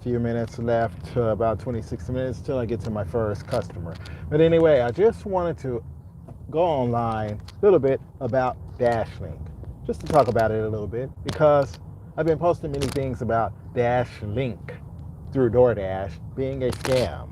Few minutes left, about 26 minutes till I get to my first customer. But anyway, I just wanted to go online a little bit about DashLink, just to talk about it a little bit because I've been posting many things about DashLink through DoorDash being a scam.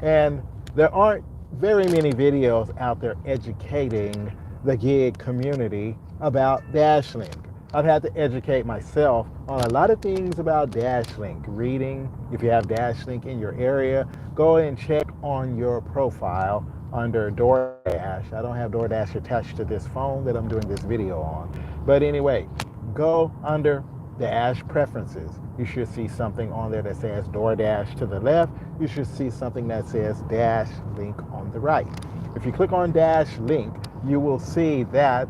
And there aren't very many videos out there educating the gig community about DashLink. I've had to educate myself on a lot of things about DashLink. Reading, if you have DashLink in your area, go and check on your profile under DoorDash. I don't have DoorDash attached to this phone that I'm doing this video on. But anyway, go under Dash preferences. You should see something on there that says DoorDash to the left. You should see something that says Dash Link on the right. If you click on Dash Link, you will see that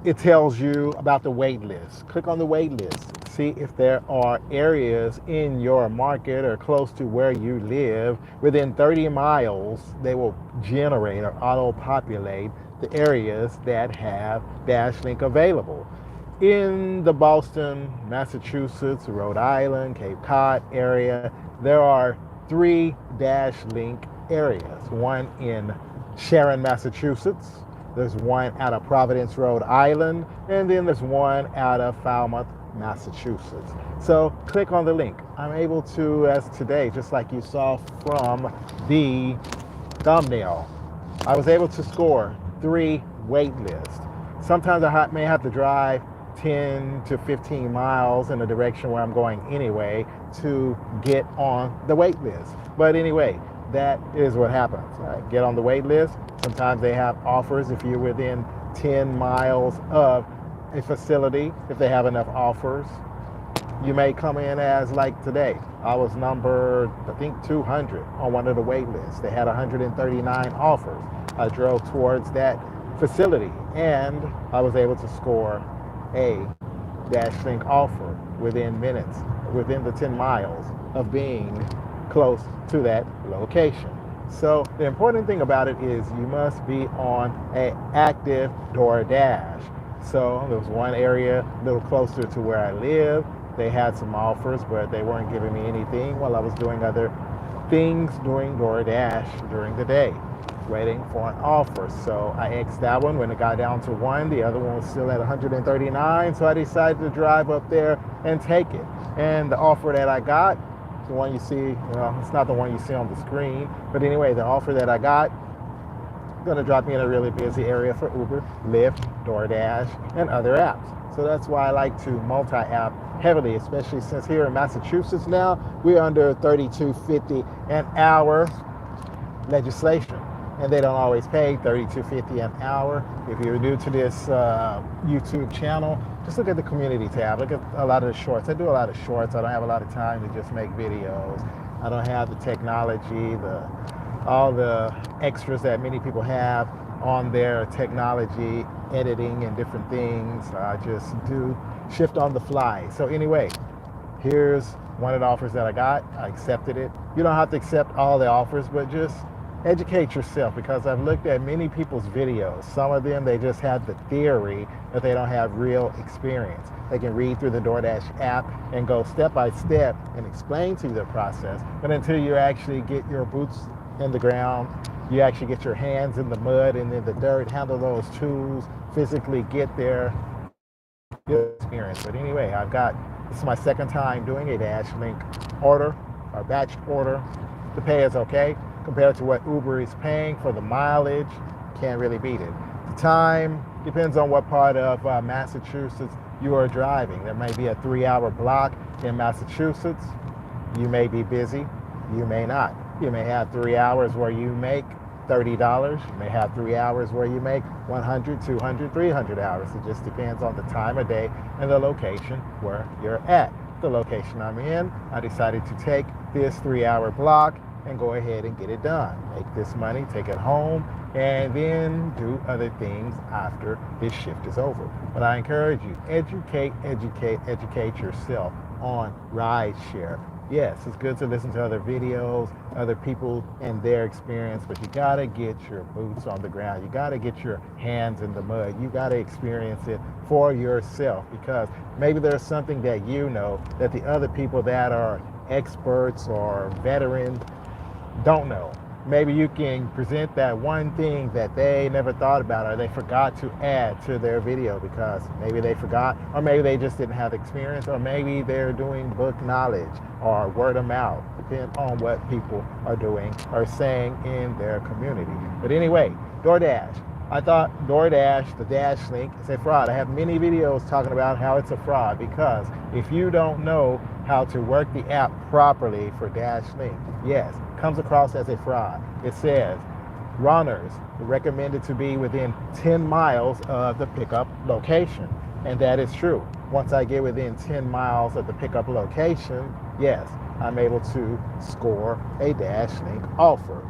it tells you about the wait list. Click on the wait list. See if there are areas in your market or close to where you live. Within 30 miles, they will generate or auto-populate the areas that have DashLink available. In the Boston, Massachusetts, Rhode Island, Cape Cod area, there are 3 DashLink areas. One in Sharon, Massachusetts. There's one out of Providence, Rhode Island, and then there's one out of Falmouth, Massachusetts. So click on the link. I'm able to, as today, just like you saw from the thumbnail, I was able to score 3 wait lists. Sometimes I may have to drive 10 to 15 miles in the direction where I'm going anyway to get on the wait list. But anyway, that is what happens. Get on the wait list. Sometimes they have offers if you're within 10 miles of a facility. If they have enough offers, you may come in as like today. I was number, I think, 200 on one of the wait lists. They had 139 offers. I drove towards that facility and I was able to score a DashLink offer within minutes, within the 10 miles of being close to that location. So the important thing about it is you must be on an active DoorDash. So there was one area a little closer to where I live. They had some offers, but they weren't giving me anything while I was doing other things during DoorDash during the day, waiting for an offer. So I X'd that one. When it got down to 1, the other one was still at 139. So I decided to drive up there and take it. And the offer that I got, the one you see, well, it's not the one you see on the screen, but anyway, the offer that I got, going to drop me in a really busy area for Uber, Lyft, DoorDash, and other apps. So that's why I like to multi-app heavily, especially since here in Massachusetts now, we're under 32.50 an hour legislation. And they don't always pay $32.50 an hour. If you're new to this YouTube channel, just look at the community tab. Look at a lot of the shorts. I do a lot of shorts. I don't have a lot of time to just make videos. I don't have the technology, all the extras that many people have on their technology, editing and different things. I just do shift on the fly. So anyway, here's one of the offers that I got. I accepted it. You don't have to accept all the offers, but just educate yourself, because I've looked at many people's videos. Some of them, they just have the theory, but they don't have real experience. They can read through the DoorDash app and go step by step and explain to you the process. But until you actually get your boots in the ground, you actually get your hands in the mud and in the dirt, handle those tools, physically get there, you'll experience. But anyway, this is my second time doing a DashLink order or batch order. The pay is okay compared to what Uber is paying for the mileage. Can't really beat it. The time depends on what part of Massachusetts you are driving. There may be a 3-hour block in Massachusetts. You may be busy, you may not. You may have 3 hours where you make $30. You may have 3 hours where you make 100, 200, 300 hours. It just depends on the time of day and the location where you're at. The location I'm in, I decided to take this 3-hour block and go ahead and get it done. Make this money, take it home, and then do other things after this shift is over. But I encourage you, educate yourself on rideshare. Yes, it's good to listen to other videos, other people and their experience, but you gotta get your boots on the ground. You gotta get your hands in the mud. You gotta experience it for yourself, because maybe there's something that you know that the other people that are experts or veterans don't know. Maybe you can present that one thing that they never thought about or they forgot to add to their video because maybe they forgot, or maybe they just didn't have experience, or maybe they're doing book knowledge or word of mouth, depending on what people are doing or saying in their community. But anyway, DoorDash. I thought DoorDash, the DashLink, is a fraud. I have many videos talking about how it's a fraud, because if you don't know how to work the app properly for DashLink, yes, comes across as a fraud. It says runners recommended to be within 10 miles of the pickup location. And that is true. Once I get within 10 miles of the pickup location, yes, I'm able to score a DashLink offer.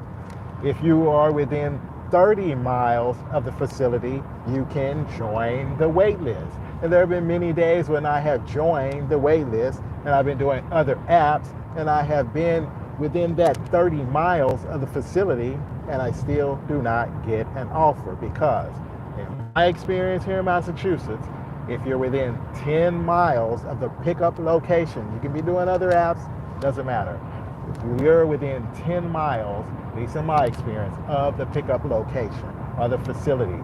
If you are within 30 miles of the facility, you can join the wait list. And there have been many days when I have joined the wait list and I've been doing other apps and I have been within that 30 miles of the facility and I still do not get an offer, because in my experience here in Massachusetts, if you're within 10 miles of the pickup location, you can be doing other apps, doesn't matter. If you're within 10 miles, at least in my experience, of the pickup location or the facility.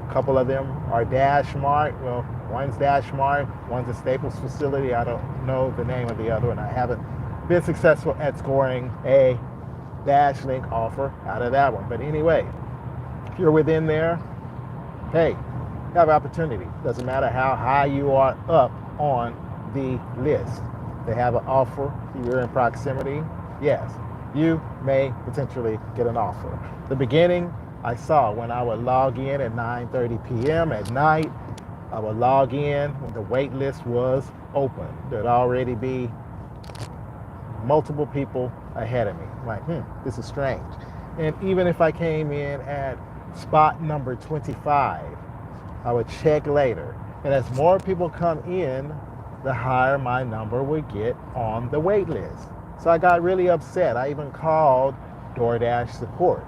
A couple of them are Dash Mart. Well, one's Dash Mart, one's a Staples facility. I don't know the name of the other one. I haven't been successful at scoring a DashLink offer out of that one. But anyway, if you're within there, hey, you have opportunity. Doesn't matter how high you are up on the list. They have an offer, you're in proximity, yes, you may potentially get an offer. The beginning, I saw when I would log in at 9:30 p.m. at night, I would log in when the wait list was open. There'd already be multiple people ahead of me. I'm like, this is strange. And even if I came in at spot number 25, I would check later. And as more people come in, the higher my number would get on the wait list. So I got really upset. I even called DoorDash support.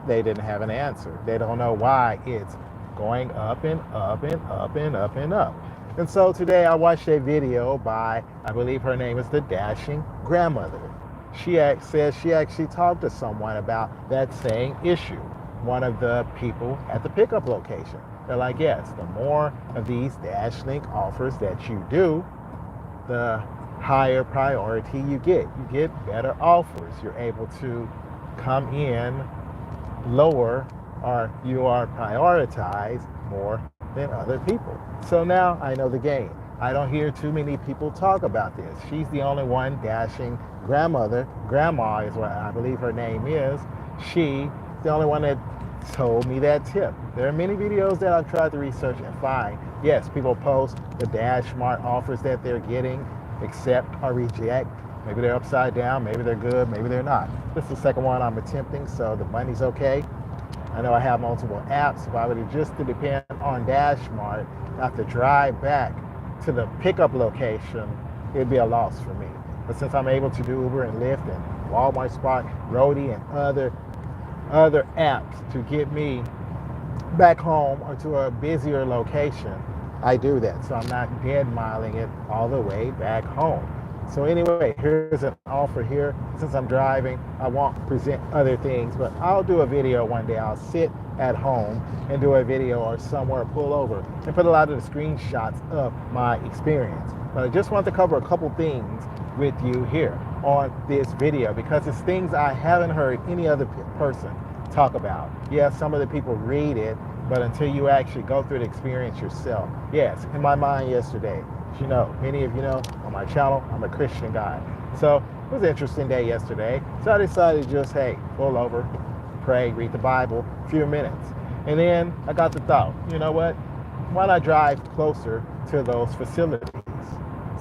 They didn't have an answer. They don't know why it's going up and up and up and up and up. And so today I watched a video by, I believe her name is the Dashing Grandmother. She says she actually talked to someone about that same issue, one of the people at the pickup location. They're like, yes, the more of these DashLink offers that you do, the higher priority you get. You get better offers. You're able to come in lower, or you are prioritized more than other people. So now I know the game. I don't hear too many people talk about this. She's the only one, Dashing Grandmother. Grandma is what I believe her name is. She's the only one that told me that tip. There are many videos that I've tried to research and find. Yes, people post the Dash Mart offers that they're getting, accept or reject. Maybe they're upside down, maybe they're good, maybe they're not. This is the second one I'm attempting, so the money's okay. I know I have multiple apps. If I were to just to depend on Dash Mart, I have to drive back to the pickup location, it'd be a loss for me. But since I'm able to do Uber and Lyft and Walmart Spot, Roadie, and other apps to get me back home or to a busier location, I do that. So I'm not dead miling it all the way back home. So anyway, here's an offer here. Since I'm driving, I won't present other things, but I'll do a video one day. I'll sit at home and do a video or somewhere, pull over and put a lot of the screenshots of my experience. But I just want to cover a couple things with you here on this video, because it's things I haven't heard any other person talk about. Yeah, some of the people read it, but until you actually go through the experience yourself. Yes, in my mind yesterday, you know, many of you know on my channel, I'm a Christian guy. So it was an interesting day yesterday. So I decided to just, hey, pull over, pray, read the Bible, a few minutes. And then I got the thought, you know what? Why not drive closer to those facilities?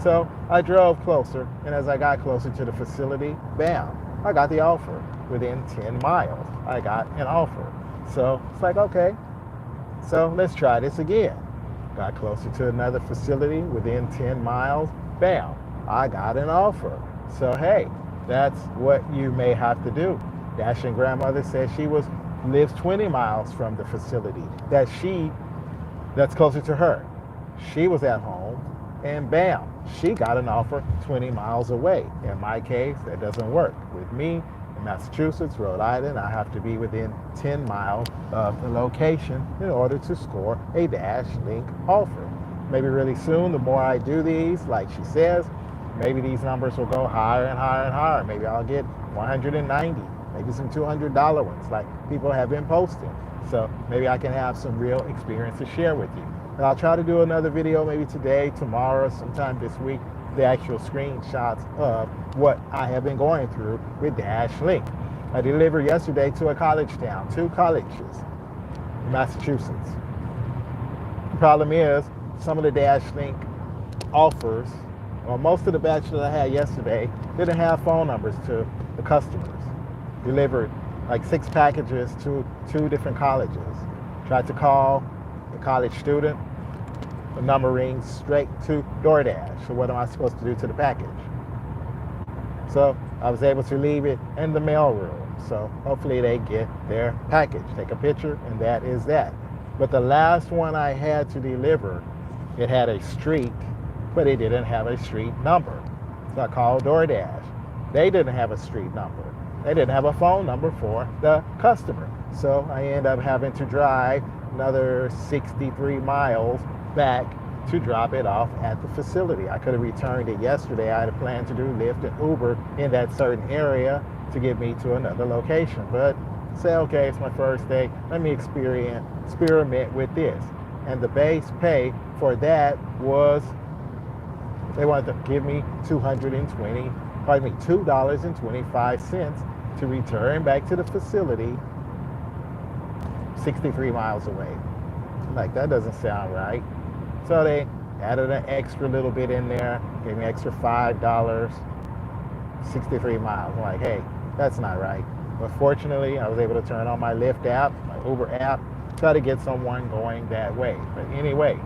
So I drove closer, and as I got closer to the facility, bam, I got the offer. Within 10 miles, I got an offer. So it's like, okay, so let's try this again. Got closer to another facility within 10 miles, bam, I got an offer. So hey, that's what you may have to do. Dashing Grandmother says she lives 20 miles from the facility that's closer to her. She was at home, and bam, she got an offer 20 miles away. In my case, that doesn't work. With me, in Massachusetts, Rhode Island, I have to be within 10 miles of the location in order to score a DashLink offer. Maybe really soon, the more I do these, like she says, maybe these numbers will go higher and higher and higher. Maybe I'll get 190, maybe some $200 ones like people have been posting. So maybe I can have some real experience to share with you. And I'll try to do another video maybe today, tomorrow, sometime this week, the actual screenshots of what I have been going through with DashLink. I delivered yesterday to a college town, 2 colleges in Massachusetts. The problem is some of the DashLink offers, well, most of the batch that I had yesterday didn't have phone numbers to the customers. Delivered like 6 packages to 2 different colleges. Tried to call the college student, the number rings straight to DoorDash. So what am I supposed to do to the package? So I was able to leave it in the mailroom. So hopefully they get their package. Take a picture, and that is that. But the last one I had to deliver, it had a street, but it didn't have a street number. So I called DoorDash. They didn't have a street number. They didn't have a phone number for the customer. So I ended up having to drive another 63 miles back to drop it off at the facility. I could have returned it yesterday. I had planned to do Lyft and Uber in that certain area to get me to another location. But say, okay, it's my first day. Let me experiment with this. And the base pay for that was, they wanted to give me $2.25 to return back to the facility 63 miles away. I'm like, that doesn't sound right. So they added an extra little bit in there, gave me extra $5, 63 miles. I'm like, hey, that's not right. But fortunately, I was able to turn on my Lyft app, my Uber app, try to get someone going that way. But anyway,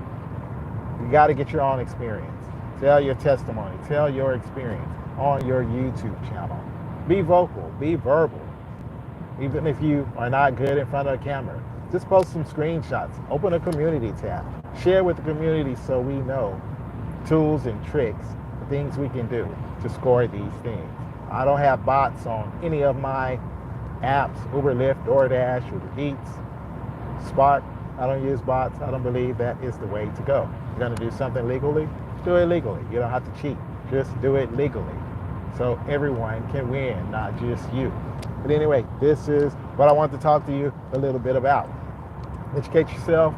you got to get your own experience. Tell your testimony, tell your experience on your YouTube channel. Be vocal, be verbal. Even if you are not good in front of a camera, just post some screenshots, open a community tab, share with the community so we know tools and tricks, the things we can do to score these things. I don't have bots on any of my apps, Uber, Lyft, DoorDash, Uber Eats, Spark. I don't use bots. I don't believe that is the way to go. You're going to do something legally? Do it legally. You don't have to cheat. Just do it legally. So everyone can win, not just you. But anyway, this is what I want to talk to you a little bit about. Educate yourself.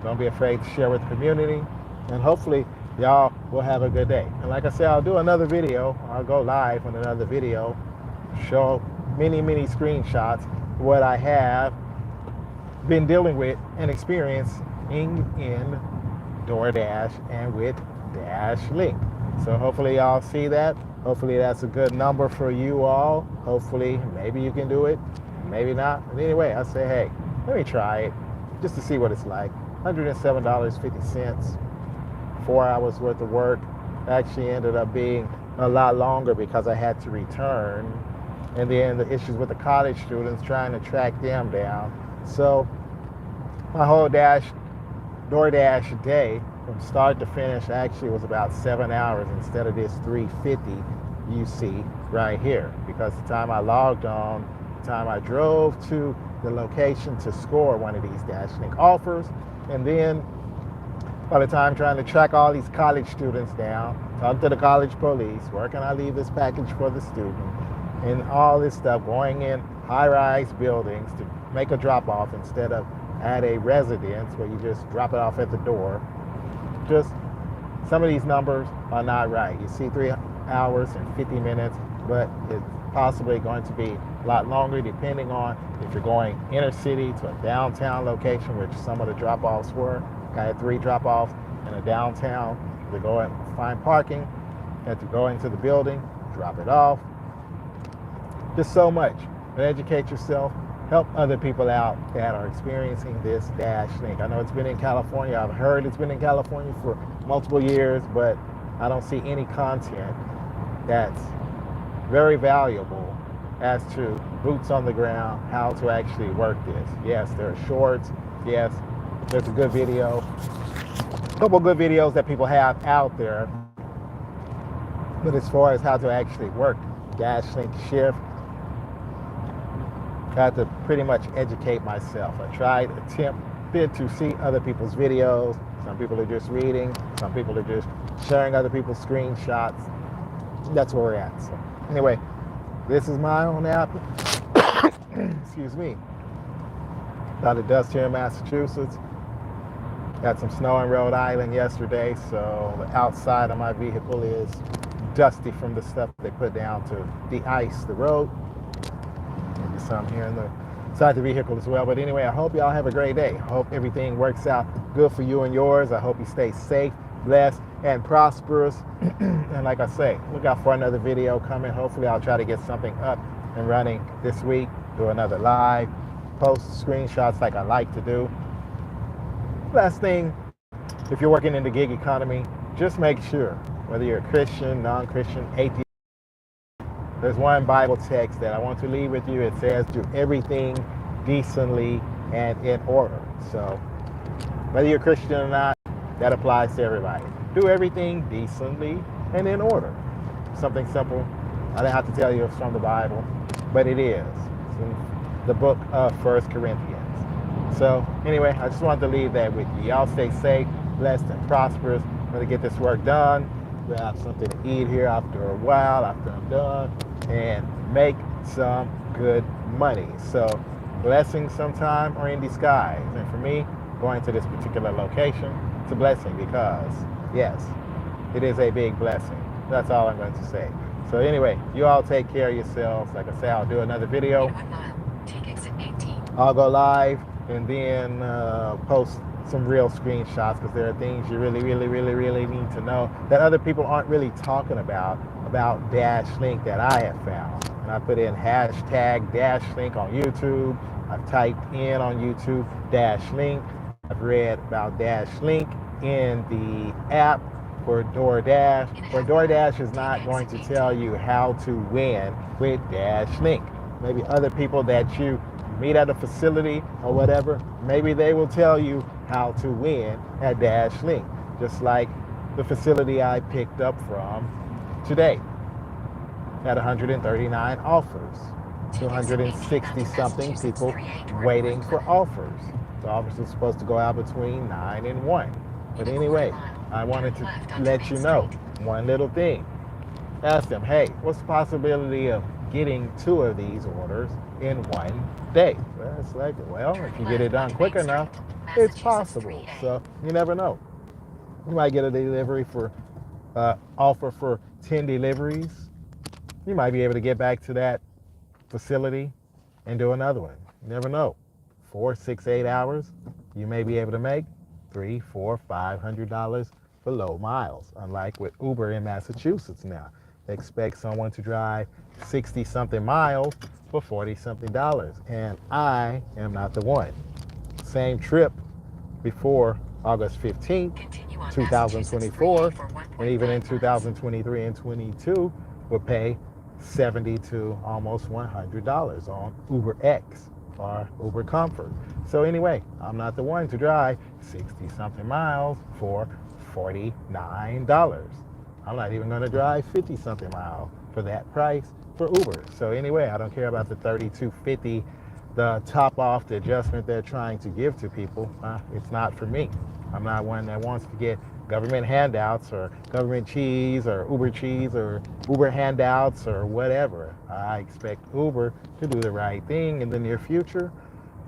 Don't be afraid to share with the community. And hopefully y'all will have a good day. And like I said, I'll do another video. I'll go live on another video. Show many screenshots of what I have been dealing with and experiencing in DoorDash and with DashLink. So hopefully y'all see that. Hopefully that's a good number for you all. Hopefully maybe you can do it, maybe not. But anyway, I say, hey, let me try it just to see what it's like. $107.50, 4 hours worth of work. Actually ended up being a lot longer because I had to return. And then the issues with the college students, trying to track them down. So my whole DoorDash day from start to finish actually was about 7 hours instead of this 350 you see right here. Because the time I logged on, the time I drove to the location to score one of these DashLink offers, and then by the time trying to track all these college students down, talk to the college police, where can I leave this package for the student, and all this stuff, going in high-rise buildings to make a drop-off instead of at a residence where you just drop it off at the door. Just some of these numbers are not right. You see 3 hours and 50 minutes, but it's possibly going to be a lot longer depending on if you're going inner city to a downtown location, which some of the drop-offs were. I had 3 drop-offs in a downtown to go and find parking, had to go into the building, drop it off. Just so much. But educate yourself. Help other people out that are experiencing this DashLink. I know it's been in California. I've heard it's been in California for multiple years, but I don't see any content that's very valuable as to boots on the ground, how to actually work this. Yes, there are shorts. Yes, there's a good video. couple good videos that people have out there. But as far as how to actually work DashLink Shift, I had to pretty much educate myself. I attempted to see other people's videos. Some people are just reading. Some people are just sharing other people's screenshots. That's where we're at. So anyway, this is my own app. Excuse me. A lot of dust here in Massachusetts. Got some snow in Rhode Island yesterday, so the outside of my vehicle is dusty from the stuff they put down to de-ice the road. Maybe some here in the side of the vehicle as well. But anyway, I hope y'all have a great day. I hope everything works out good for you and yours. I hope you stay safe, blessed, and prosperous. And like I say, look out for another video coming. Hopefully I'll try to get something up and running this week. Do another live, post screenshots like I like to do. Last thing, if you're working in the gig economy, just make sure, whether you're a Christian, non-Christian, atheist, there's one Bible text that I want to leave with you. It says, do everything decently and in order. So whether you're Christian or not, that applies to everybody. Do everything decently and in order. Something simple. I don't have to tell you it's from the Bible, but it is. It's in the book of 1 Corinthians. So anyway, I just wanted to leave that with you. Y'all stay safe, blessed, and prosperous. I'm going to get this work done. We'll have something to eat here after a while, after I'm done, and make some good money. So blessings sometime are in disguise. And for me, going to this particular location, it's a blessing because, yes, it is a big blessing. That's all I'm going to say. So anyway, you all take care of yourselves. Like I say, I'll do another video. I'll go live and then post some real screenshots because there are things you really need to know that other people aren't really talking about DashLink that I have found. And I put in hashtag DashLink on YouTube. I've typed in on YouTube DashLink. I've read about DashLink in the app for DoorDash. Where DoorDash is not going to tell you how to win with DashLink. Maybe other people that you meet at a facility or whatever, maybe they will tell you how to win at DashLink, just like the facility I picked up from today. Had 139 offers, 260 something people waiting for offers. The offers are supposed to go out between 9 and 1. But anyway, I wanted to let you know one little thing. Ask them, hey, what's the possibility of getting 2 of these orders in one day? Well, it's like, well, if you get it done quick enough, it's possible. So you never know. You might get a delivery for offer for 10 deliveries. You might be able to get back to that facility and do another one. You never know. 4, 6, 8 hours, you may be able to make $300, $400, $500 for low miles. Unlike with Uber in Massachusetts now, they expect someone to drive 60 something miles for 40 something dollars, and I am not the one. Same trip before August 15th, 2024, and even in 2023 and 22 would pay $70 to almost $100 on Uber X or Uber Comfort. So anyway, I'm not the one to drive 60 something miles for $49. I'm not even going to drive 50 something miles for that price for Uber. So anyway, I don't care about the $32.50, the top off, the adjustment they're trying to give to people. It's not for me. I'm not one that wants to get government handouts or government cheese or Uber handouts or whatever. I expect Uber to do the right thing in the near future,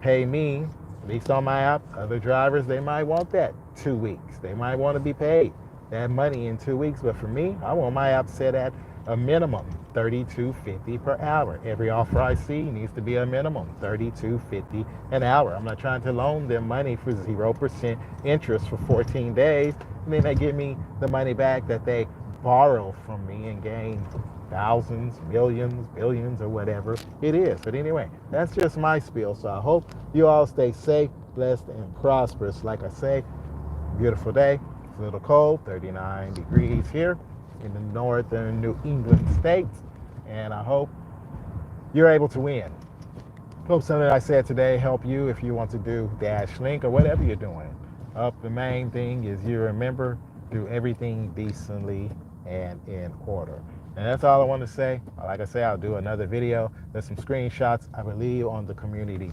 pay me, at least on my app. Other drivers, they might want that 2 weeks. They might want to be paid that money in 2 weeks. But for me, I want my app set at a minimum $32.50 per hour. Every offer I see needs to be a minimum $32.50 an hour. I'm not trying to loan them money for 0% interest for 14 days, and then they give me the money back that they borrow from me and gain thousands, millions, billions, or whatever it is. But anyway, that's just my spiel. So I hope you all stay safe, blessed, and prosperous. Like I say, beautiful day. It's a little cold, 39 degrees here in the northern New England states, and I hope you're able to win. Hope something I said today help you if you want to do DashLink or whatever you're doing. The main thing is you remember, do everything decently and in order. And that's all I want to say. Like I say, I'll do another video. There's some screenshots, I believe, on the community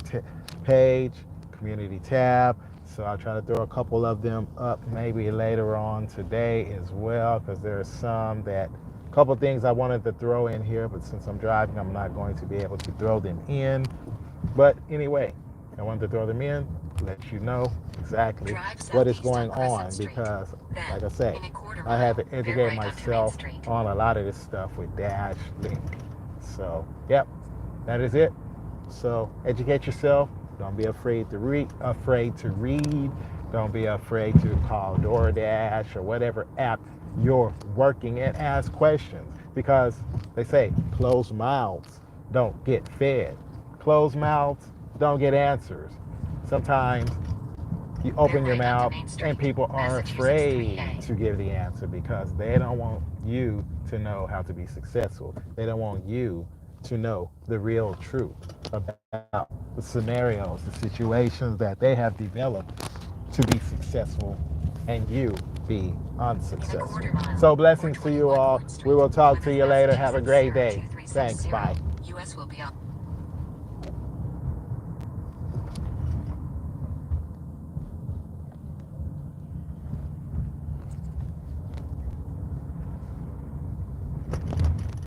page, community tab. So I'll try to throw a couple of them up maybe later on today as well, because there's some that, a couple things I wanted to throw in here, but since I'm driving, I'm not going to be able to throw them in. But anyway, I wanted to throw them in, let you know exactly what is going on, because, like I say, I had to educate myself on a lot of this stuff with DashLink. So, yep, that is it. So, educate yourself. Don't be afraid to read. Don't be afraid to call DoorDash or whatever app you're working and ask questions, because they say closed mouths don't get fed. Closed mouths don't get answers. Sometimes you open your mouth and people are afraid to give the answer because they don't want you to know how to be successful. They don't want you to know the real truth about the scenarios, the situations that they have developed to be successful and you be unsuccessful. So blessings to you all. We will talk to you later. Have a great day. Thanks. Bye.